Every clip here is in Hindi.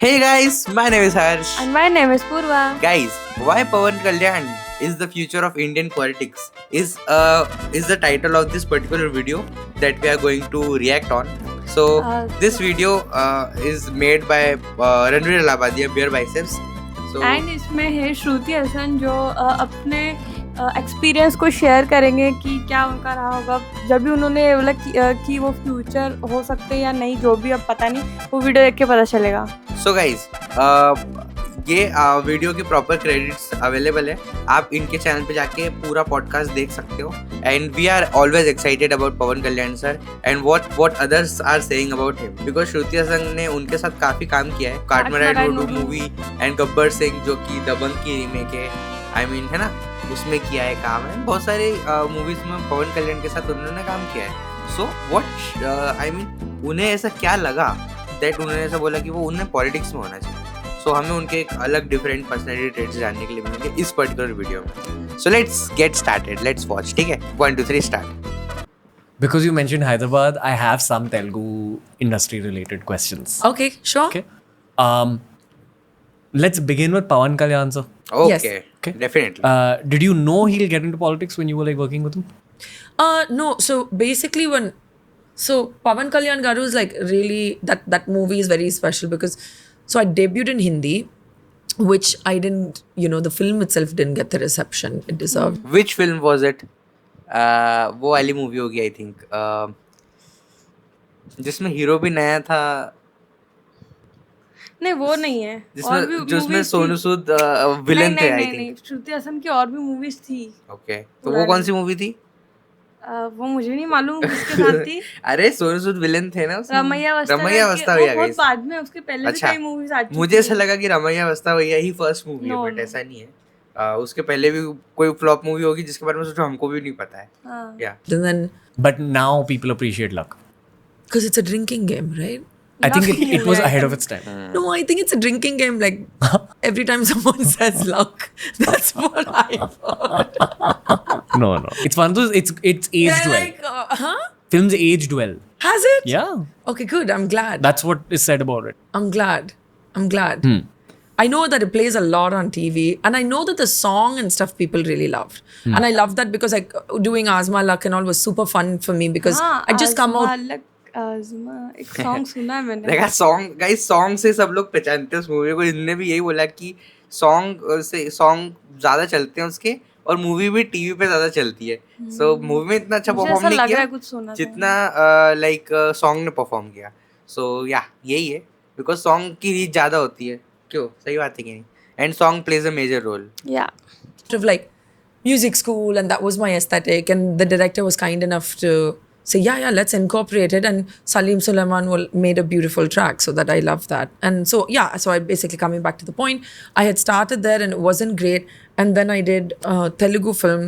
Hey guys, my name is Harsh. And my name is Purva. Guys, why Pawan Kalyan is the future of Indian politics is the title of this particular video that we are going to react on. So this video is made by Ranveer Labadia, Bare Biceps. So and इसमें है श्रुति हसन जो अपने एक्सपीरियंस को शेयर करेंगे कि क्या उनका रहा होगा जब भी उन्होंने बोला कि वो फ्यूचर हो सकते हैं या नहीं, जो भी अब पता नहीं, वो वीडियो देख के पता चलेगा. सो गाइज ये वीडियो की प्रॉपर क्रेडिट्स अवेलेबल है. आप इनके चैनल पे जाके पूरा पॉडकास्ट देख सकते हो. And we are always excited about Pawan Kalyan sir and what others are saying about him, because Shruti Haasan ने उनके साथ काफी काम किया है. काटमराइड मूवी एंड गब्बर सिंह जो कि दबंग की रीमेक है, आई मीन है ना, उसमें किया है काम है. बहुत सारे मूवीज में पवन कल्याण के साथ उन्होंने काम किया है. सो व्हाट आई मीन उन्हें ऐसा क्या लगा दैट उन्होंने ऐसा बोला कि वो उन्हें पॉलिटिक्स में होना चाहिए. सो हमें उनके एक अलग डिफरेंट पर्सनैलिटी ट्रेट्स जानने के लिए मिलेंगे इस पर्टिकुलर वीडियो में. So let's get started, let's watch. ठीक है, 1 2 3 start. Because you mentioned Hyderabad, I have some Telugu industry related questions. Okay, sure. Okay. Let's begin with Pawan Kalyan sir. Okay, Okay. definitely. Did you know he'll get into politics when you were like working with him? No, so basically Pavan Kalyan Garu is like really that movie is very special because so I debuted in Hindi, which I didn't, the film itself didn't get the reception it deserved. Which film was it? वो वाली मूवी होगी आई थिंक, जिसमें हीरो भी नया था, नहीं वो नहीं है. और भी जिसमें movies सोनू थी. सूद विलन थे आई नहीं, थिंक. श्रुति हसन की और भी मूवीज थी. ओके, तो वो कौन सी मूवी थी? वो मुझे नहीं मालूम किसके साथ थी. अरे सोनू सूद विलन थे ना उसमें. रमैया रमैया वो वस्तावैया बहुत guys. बाद में, उसके पहले भी अच्छा, कई मूवीज आ चुकी मुझे ऐसा थी. लगा कि रमैया वस्तावैया ही फर्स्ट मूवी है, No, बट no. ऐसा नहीं है. उसके पहले भी कोई फ्लॉप मूवी होगी जिसके बारे में सोचो हमको भी नहीं पता है. हाँ. या And then But now people appreciate luck. because it's a drinking game, right? I think Luck it was movie. ahead of its time. No, I think it's a drinking game. Like every time someone says luck, that's what I thought. No. It's one of those. It's aged They're well. like, huh? Films aged well. Has it? Yeah, Okay, good. I'm glad. that's what is said about it. I'm glad. I know that it plays a lot on TV, and I know that the song and stuff people really loved. And I loved that because like doing Azma Luck and all was super fun for me because हाँ, I just come out. आज़मा एक सॉन्ग सुना है मैंने. देखा सॉन्ग गाइस, सॉन्ग से सब लोग पहचानते हैं उस मूवी को. इनने भी यही बोला कि सॉन्ग ज्यादा चलते हैं उसके, और मूवी भी टीवी पे ज्यादा चलती है. सो मूवी में इतना अच्छा मुझे परफॉर्म ऐसा नहीं लग रहा किया है कुछ सुना था. जितना लाइक सॉन्ग ने परफॉर्म किया. सो या यही है, बिकॉज सॉन्ग की रीच ज्यादा होती है. क्यों, सही बात है कि नहीं? And song plays a major role. या Of like music school, and that was my aesthetic, and the director was kind enough to say yeah, let's incorporate it, and Salim Sulaiman made a beautiful track, so that I love that. And so so I basically, coming back to the point, I had started there and it wasn't great, and then I did Telugu film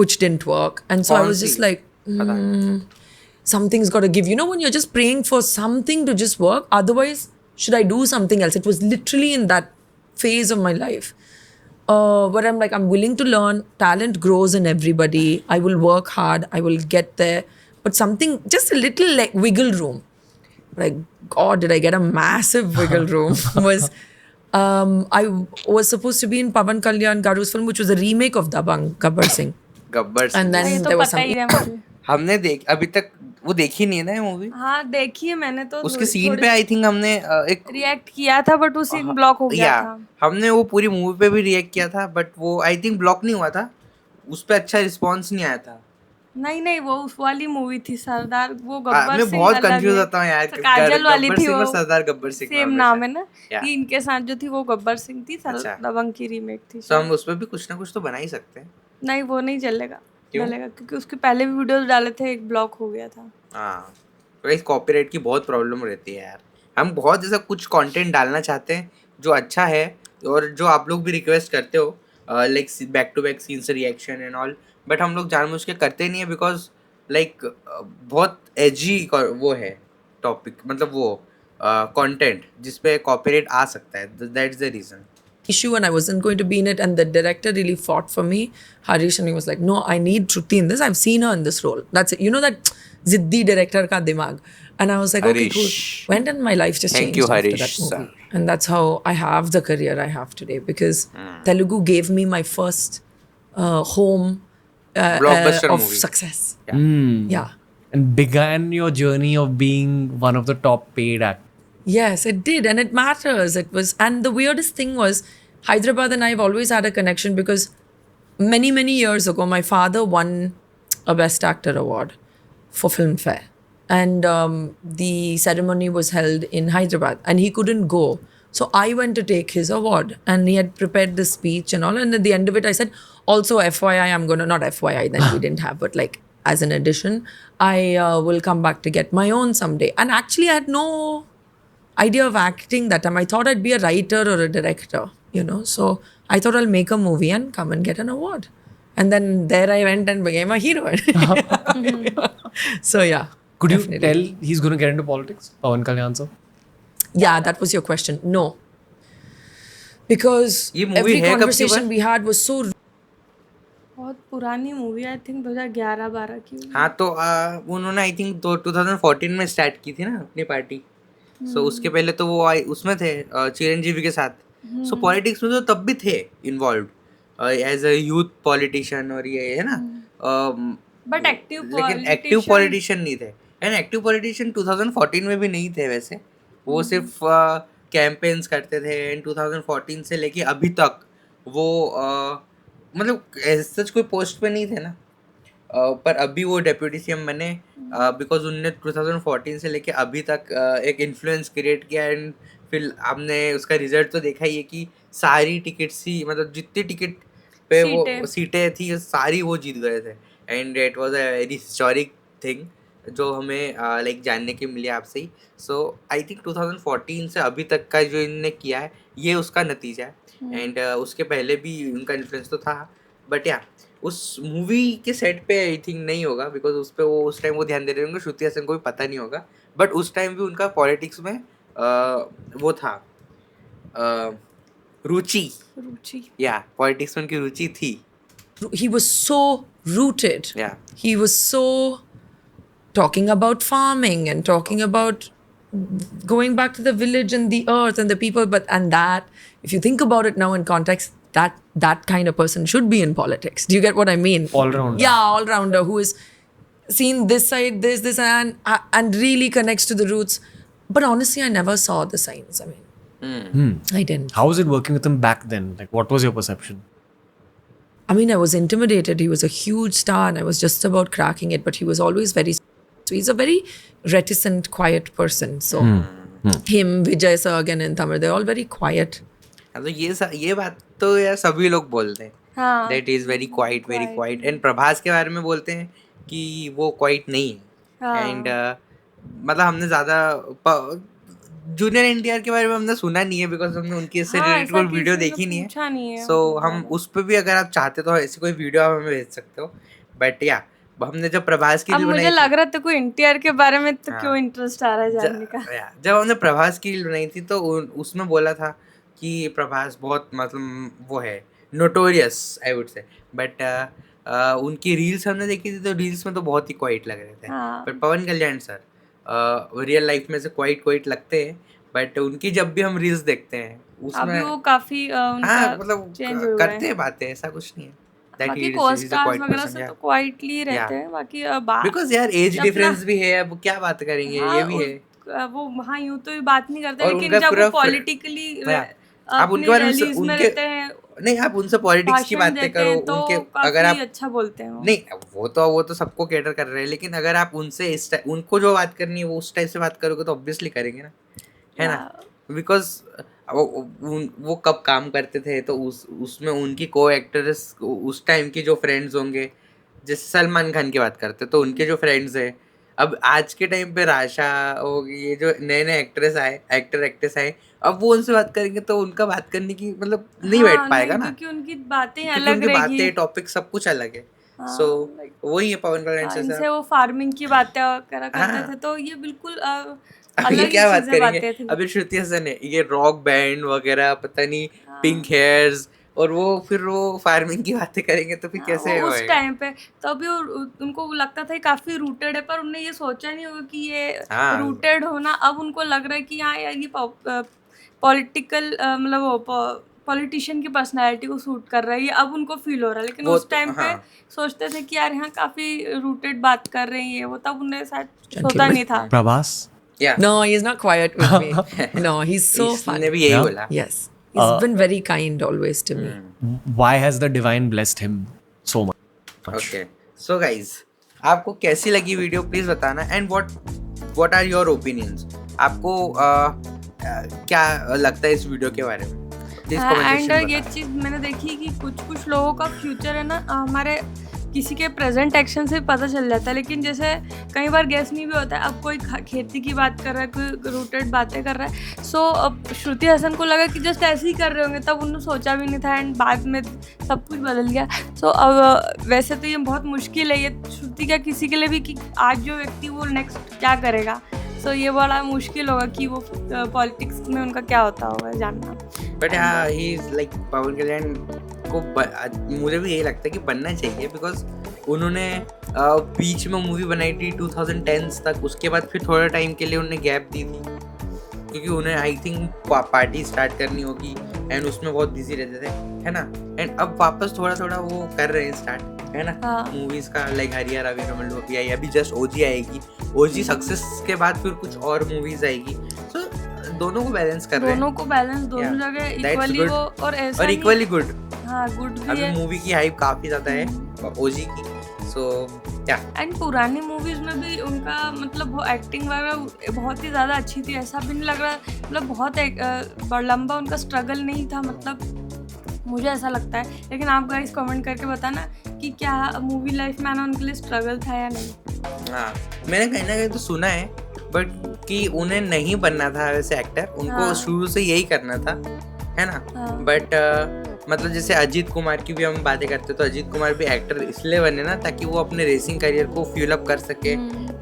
which didn't work, and so I was just like something's got to give, when you're just praying for something to just work, otherwise should I do something else? It was literally in that phase of my life where I'm like, I'm willing to learn, talent grows in everybody, I will work hard, I will get there, but something, just a little like wiggle room, like God, did I get a massive wiggle room. Was I was supposed to be in Pavan Kalyan Garu's film, which was a remake of Dabang, Gabbar Singh, Gabbar and Singh. then ये तो there was पता ही some है मुझे. हमने अभी तक वो देखी नहीं है ना ये मूवी. हाँ देखी है मैंने तो. उसके सीन पे आई थिंक हमने एक रिएक्ट किया था बट वो सीन ब्लॉक हो गया या था. हमने वो पूरी मूवी पे भी रिएक्ट किया था, बट वो आई थिंक ब्लॉक नहीं हुआ था. उस पे अच्छा रिस्पांस नहीं आया था. नहीं वो उस वाली मूवी थी सरदार, वो मैं गब्बर सिंह बहुत अलग कंफ्यूज है. होता हूँ यार. काजल वाली गब्बर थी सिंह वो. और सरदार गब्बर सिंह सेम नाम है ना. Yeah. ये इनके साथ जो थी वो गब्बर सिंह थी. अच्छा. दबंग की रीमेक थी. तो हम उसमें भी कुछ ना कुछ तो बना ही सकते हैं. नहीं वो नहीं चलेगा. क्यों? चलेगा क्योंकि उसके पहले भी वीडियोस डाले थे, एक ब्लॉक हो गया था. हाँ, तो इस कॉपीराइट की बहुत प्रॉब्लम रहती है यार. हम बहुत ऐसा कुछ कंटेंट डालना चाहते हैं जो अच्छा है, और जो आप लोग भी रिक्वेस्ट करते हो, like back to back scenes reaction and all, but हम लोग जानबूझ के करते नहीं है बिकॉज लाइक बहुत एजी वो है टॉपिक, मतलब वो कंटेंट जिसपे कॉपीराइट आ सकता है. That's the reason. issue and I wasn't going to be in it, and the director really fought for me, Harish, and he was like, no, I need Shruti in this, I've seen her in this role, that's it, that ziddi director ka dimag. And I was like, okay, cool. Harish. Went and my life just Thank changed you, after Harish, that movie. sir. And that's how I have the career I have today, because Telugu gave me my first home Blockbuster of movie. success. Hmm. Yeah. And began your journey of being one of the top paid actors. Yes, it did. And it matters. It was, and the weirdest thing was, Hyderabad and I have always had a connection because many, many years ago, my father won a Best Actor award for Filmfare. And the ceremony was held in Hyderabad and he couldn't go. So I went to take his award and he had prepared the speech and all. And at the end of it, I said, also, FYI, I'm going to, not FYI, then we didn't have, but like as an addition, I will come back to get my own someday. And actually, I had no idea of acting that time. I thought I'd be a writer or a director, you know. So I thought I'll make a movie and come and get an award. And then there I went and became a hero. So yeah. Could you definitely. tell he's going to get into politics? Pawan Kalyan sir? Yeah, that was your question. No. Because ये movie every है कब की conversation बात? we had was so बहुत पुरानी मूवी, आई थिंक 2011-12 की हुई। हाँ तो उन्होंने आई थिंक 2014 में स्टार्ट की थी ना अपनी पार्टी। सो उसके पहले तो वो उसमें थे चिरंजीवी के साथ। सो पॉलिटिक्स में तो तब भी थे involve as a youth politician और ये है ना। बट एक्टिव लेकिन एक्टिव पॉलिटिशियन नहीं थे। एंड एक्टिव पॉलिटिशियन 2014 में भी नहीं थे वैसे। वो सिर्फ कैंपेन्स करते थे। एंड 2014 से लेके अभी तक वो मतलब सच कोई पोस्ट पे नहीं थे ना। पर अभी वो डेप्यूटी सीएम बने बिकॉज उनने 2014 से लेके अभी तक एक इन्फ्लुएंस क्रिएट किया। एंड फिर आपने उसका रिजल्ट तो देखा ही है कि सारी टिकट्स ही मतलब जितनी टिकट पे वो सीटें थी सारी वो जीत गए थे। And it was a very historic thing जो हमें लाइक जानने की मिली आपसे ही। सो आई थिंक 2014 से अभी तक का जो इन्होंने किया है ये उसका नतीजा है। एंड उसके पहले भी उनका इन्फ्लुएंस तो था। बट या उस मूवी के सेट पे आई थिंक नहीं होगा बिकॉज उस पे वो उस टाइम वो ध्यान दे रहे होंगे। श्रुति हसन को भी पता नहीं होगा। बट उस टाइम भी उनका पॉलिटिक्स में वो था रुचि। या पॉलिटिक्स में उनकी रुचि थी। he was so rooted. Yeah. He was so talking about farming and talking about going back to the village and the earth and the people. But and that, if you think about it now in context, that kind of person should be in politics. Do you get what I mean? All-rounder. Yeah, all-rounder who is seen this side, this, and really connects to the roots. But honestly, I never saw the signs. I mean, I didn't. How was it working with him back then? Like, what was your perception? I mean, I was intimidated. He was a huge star and I was just about cracking it, but he was always very, so he's a very reticent, quiet person. So him, Vijay sir again in Tamil, they're all very quiet. तो ये बात तो यार सभी लोग बोलते हैं हाँ। That is very quite. And Prabhas के बारे में बोलते हैं कि वो क्वाइट नहीं है। एंड मतलब हमने ज़्यादा जूनियर एनटीआर के बारे में हमने सुना नहीं है बिकॉज हमने उनकी इससे रिलेटेड कोई वीडियो देखी नहीं है। सो हम उस पर भी अगर आप चाहते तो ऐसी कोई वीडियो आप हमें भेज सकते हो। बट या हमने जब प्रभास की अब रील मुझे बनाई लग रहा था कोई एनटीआर के बारे में तो हाँ। क्यों इंटरेस्ट आ रहा है जानने का। जब हमने प्रभास की रील बनाई थी तो उसमें बोला था कि प्रभास बहुत मतलब वो है notorious I would say. But उनकी रील्स हमने देखी थी तो रील्स में तो बहुत ही क्वाइट लग रहे थे। हाँ। But Pawan Kalyan sir real life में से क्वाइट लगते हैं। बट उनकी जब भी हम रील्स देखते हैं अभी उसमें वो काफी उनका हाँ मतलब चेंज हो गया करते है। हैं बातें ऐसा कुछ नहीं है दैट बाकी ही इज अ को-स्टार्स क्वाइट वगैरह से पर्सन। तो क्वाइटली रहते हैं। बाकी बिकॉज यार एज जब डिफरेंस ना- भी है अब क्या बात करेंगे ये भी है। वो हाँ यूं तो बात नहीं करते और लेकिन उनका जब पूरा वो पॉलिटिकली आप उनके बारे में रैलीज में उनके रहते हैं, नहीं आप उनसे पॉलिटिक्स की भाषण बातें देते करो हैं तो उनके काफी अगर आप अच्छा बोलते हैं वो। नहीं वो तो सबको कैटर कर रहे हैं। लेकिन अगर आप उनसे उनको जो बात करनी है वो उस टाइप से बात करोगे तो ऑब्वियसली करेंगे ना है ना। बिकॉज वो कब काम करते थे तो उसमें उनकी को एक्टर्स उस टाइम की जो फ्रेंड्स होंगे जैसे सलमान खान की बात करते तो उनके जो फ्रेंड्स हैं। अब आज के टाइम पे राशा और ये जो नए एक्ट्रेस आए अब वो उनसे बात करेंगे तो उनका बात करने की मतलब नहीं बैठ पाएगा ना क्योंकि उनकी बातें क्योंकि अलग उनकी रहेगी। बातें टॉपिक सब कुछ अलग है। सो वही है पवन कल्याण सर इनसे वो फार्मिंग की बातें करा करते थे तो ये बिल्कुल अब अलग ये ही क्या बात चीजें करेंगे बातें थी। अभी श्रुति हसन है ये रॉक बैंड वगैरह पता नहीं पिंक हेयर्स और वो फिर वो फार्मिंग की बातें करेंगे तो फिर कैसे वो उस होएगा? टाइम पे तभी उनको लगता था ये काफी रूटेड है, पर उनने ये सोचा नहीं होगा कि ये हाँ। रूटेड होना अब उनको लग रहा है कि हाँ यार ये पॉलिटिकल मतलब वो पॉलिटिशियन की पर्सनालिटी को सूट कर रहा है, ये अब उनको फील हो रहा है, लेकिन वो उस तो टाइम पे हाँ। सोचते थे कि यार यहाँ काफी रूटेड बात कर रहे हैं ये वो, तब उन्हें शायद सोचा Gentleman. नहीं था। Prabhas? या No, he's not quiet with me. No, he's so इसने fun. भी यही Yeah. बोला। Yes, he's been very kind always to me. Why has the divine blessed him so much? Okay so guys, आपको कैसी लगी वीडियो प्लीज बताना, and what are your opinions? आपको क्या लगता है इस वीडियो के बारे में? प्लीज कमेंट एंड सेक्शन में ये बताना। चीज़ मैंने देखी कि कुछ लोगों का फ्यूचर है ना हमारे किसी के प्रेजेंट एक्शन से पता चल जाता है, लेकिन जैसे कई बार गैस नहीं भी होता है। अब कोई खेती की बात कर रहा है, कोई रूटेड बातें कर रहा है, सो अब श्रुति हसन को लगा कि जस्ट ऐसे ही कर रहे होंगे, तब उन्होंने सोचा भी नहीं था, एंड बाद में सब कुछ बदल गया। सो अब वैसे तो ये बहुत मुश्किल है ये श्रुति का किसी के लिए भी कि आज जो व्यक्ति वो नेक्स्ट क्या करेगा। सो ये बड़ा मुश्किल होगा कि वो पॉलिटिक्स में उनका क्या होता होगा जानना। बट हाँ, ही इज लाइक पवन कल्याण को मुझे भी यही लगता है कि बनना चाहिए, बिकॉज उन्होंने बीच में मूवी बनाई थी 2010s तक, उसके बाद फिर थोड़ा टाइम के लिए उन्होंने गैप दी थी क्योंकि उन्हें आई थिंक पार्टी स्टार्ट करनी होगी, एंड उसमें बहुत बिजी रहते थे, है ना। एंड अब वापस थोड़ा थोड़ा वो कर रहे हैं स्टार्ट, है ना, हाँ। मूवीज का, लाइक हरिया रवि रमल भी आई, अभी जस्ट ओजी आएगी, ओजी सक्सेस के बाद फिर कुछ और मूवीज आएगी। सो दोनों को बैलेंस कर रहे हैं, दोनों को बैलेंस दोनों Yeah, जगह that's इक्वली good. वो और ऐसा और नहीं- इक्वली गुड। हाँ गुड भी अभी है। मूवी की हाइप काफी ज्यादा है ओजी की, सो या एंड पुरानी मूवीज में भी उनका मतलब वो एक्टिंग वगैरह बहुत ही ज़्यादा अच्छी थी, ऐसा भी नहीं लग रहा मतलब बहुत लंबा उनका स्ट्रगल नहीं था, मतलब मुझे ऐसा लगता है। लेकिन आप गाइस कमेंट करके बताना कि क्या मूवी लाइफ में आना उनके लिए स्ट्रगल था या नहीं। हाँ, मैंने कहीं ना कहीं तो सुना है, बट कि उन्हें नहीं बनना था वैसे एक्टर, उनको हाँ। शुरू से यही करना था, है ना। हाँ। बट मतलब जैसे अजीत कुमार की भी हम बातें करते तो अजीत कुमार भी एक्टर इसलिए बने ना ताकि वो अपने रेसिंग करियर को फ्यूल अप कर सके,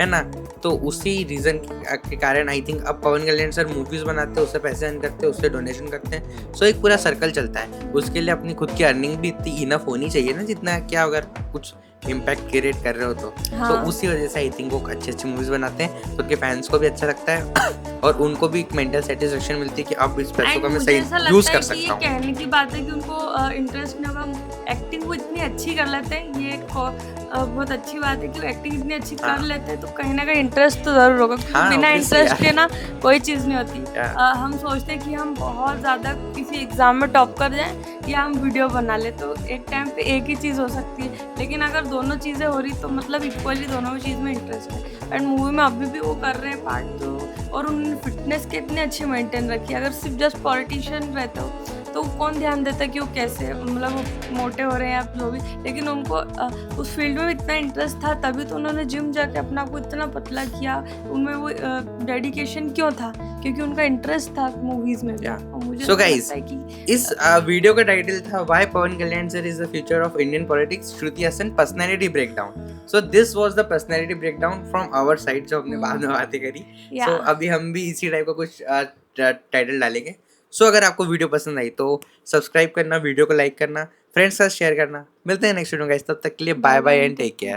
है ना। तो उसी रीजन के कारण आई थिंक अब पवन कल्याण सर मूवीज बनाते हैं, उससे पैसे अर्न करते हैं, उससे डोनेशन करते हैं, सो एक पूरा सर्कल चलता है। उसके लिए अपनी खुद की अर्निंग भी इतनी इनफ होनी चाहिए ना, जितना क्या अगर कुछ इम्पैक्ट क्रिएट कर रहे हो तो हाँ। तो उसी वजह से आई थिंक वो अच्छी अच्छी मूवीज बनाते हैं, तो उनके फैंस को भी अच्छा लगता है और उनको भी एक मेंटल सेटिस्फेक्शन मिलती है कि अब इस पैसों And का मैं मुझे ऐसा सही लगता यूज है कर कि सकता ये हूँ। कहने की बात है कि उनको इंटरेस्ट नहीं होगा, एक्टिंग वो इतनी अच्छी कर लेते हैं, ये बहुत अच्छी बात है कि वो एक्टिंग इतनी अच्छी हाँ। कर लेते हैं, तो कहीं ना कहीं इंटरेस्ट तो जरूर होगा, क्योंकि हाँ, बिना obviously इंटरेस्ट के यार। ना कोई चीज़ नहीं होती। Yeah. हम सोचते हैं कि हम बहुत ज़्यादा किसी एग्जाम में टॉप कर जाएं या हम वीडियो बना ले, तो एक टाइम पे एक ही चीज़ हो सकती है, लेकिन अगर दोनों चीज़ें हो रही तो मतलब इक्वली दोनों चीज़ में इंटरेस्ट है। एंड मूवी में अभी भी वो कर रहे हैं पार्ट, तो और उन्होंने फिटनेस कितनी अच्छी मेंटेन रखी है। अगर सिर्फ जस्ट पॉलिटिशियन रहते हो तो कौन ध्यान देता है कि वो कैसे मतलब वो मोटे हो रहे हैं या जो भी, लेकिन उनको उस फील्ड में इतना इंटरेस्ट था, तभी तो उन्होंने जिम जाके अपना को इतना पतला किया। उनमें वो डेडिकेशन क्यों था? क्योंकि उनका इंटरेस्ट था मूवीज में भी। Yeah. और मुझे So ऐसा guys, लगता है कि इस वीडियो का टाइटल था why Pawan Kalyan sir is the future of Indian politics, Shruti Haasan personality breakdown. So this was the personality breakdown from our side, जो हमने बाद में बातें करी। Yeah. सो अभी हम भी इसी टाइप का कुछ टाइटल डालेंगे। सो अगर आपको वीडियो पसंद आई तो सब्सक्राइब करना, वीडियो को लाइक करना, फ्रेंड्स के साथ शेयर करना। मिलते हैं नेक्स्ट वीडियो गाइस, तब तक के लिए bye bye and take care.